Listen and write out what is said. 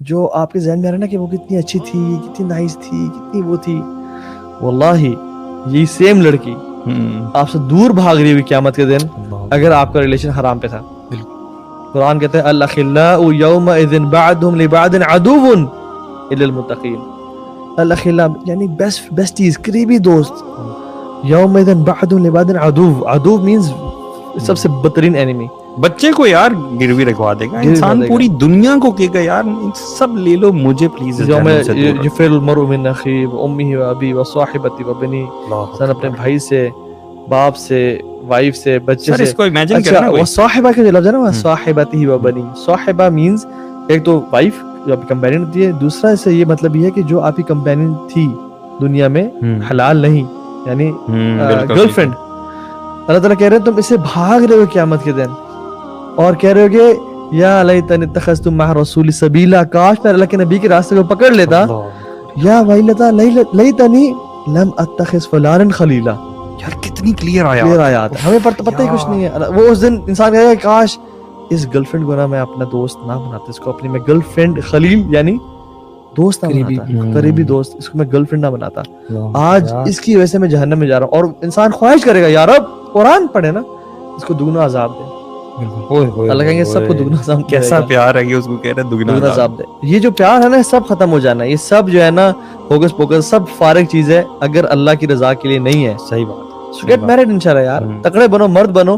جو آپ کے ذہن میں آ رہا ہے نا کہ وہ کتنی اچھی تھی, کتنی نائس تھی, کتنی وہ تھی, واللہ یہی سیم لڑکی آپ سے دور بھاگ رہی ہوئی قیامت کے دن اگر آپ کا ریلیشن حرام پہ تھا. قرآن کہتے ہیں الاخلاء یومئذ بعضهم لبعض عدو الا المتقین. الاخلاء یعنی بیسٹیز, قریبی دوست. یومئذ بعضهم لبعض عدو, عدو مینز سب سے بدترین اینیمی. بچے کو یار گروی رکھوا دے گا, انسان پوری دنیا کو کہے گا یار سب لے لو, مجھے پلیز یوم یفر المرء من اخیہ وامہ وابیہ وصاحبتہ وبنیہ. انسان اپنے بھائی سے, باپ سے, وائف سے, بچے سے. اس کو امیجن اچھا کرنا وہ صاحبہ کا جو لفظ ہے نا, صاحبتہ وبنیہ. صاحبہ مینز ایک تو وائف جو آپ کی کمپینین ہوتی ہے, دوسرا اس سے یہ مطلب یہ ہے کہ جو آپ کی کمپینین تھی دنیا میں حلال نہیں, یعنی گرل فرینڈ. اللہ تعالیٰ کہہ رہے ہیں تم اسے بھاگ رہے ہو قیامت کے دن, اور کہہ رہے ہو کہ یا لیتنی اتخذت مع رسول سبیلا, کاش میں اللہ کے نبی کے راستے کو پکڑ لیتا. یا ویلتا لیتنی لم اتخذ فلانا خلیلا. یار کتنی کلیئر آیات ہے, ہمیں پتہ ہی کچھ نہیں ہے. وہ اس دن انسان کہے گا کاش اس گرل فرینڈ کو نا میں اپنا دوست نہ بناتا, اس کو اپنی میں گرل فرینڈ, خلیل یعنی دوست نہ بناتا, قریبی دوست, اس کو میں گرل فرینڈ نہ بناتا. آج اس کی وجہ سے میں جہنم میں جا رہا ہوں. اور انسان خواہش کرے گا یا رب قرآن پڑھے نا, اس کو دگنا عذاب دے. اللہ کہیں گے سب کو دگنا عذاب. کیسا پیار ہے کہ اس کو کہہ رہے ہیں دگنا عذاب دے. یہ جو پیار ہے نا سب ختم ہو جانا ہے. یہ سب جو ہے نا ہوگس پوکس, سب فارغ چیز ہے اگر اللہ کی رضا کے لیے نہیں ہے. صحیح بات. گیٹ میرڈ انشاءاللہ یار, تکڑے بنو, مرد بنو,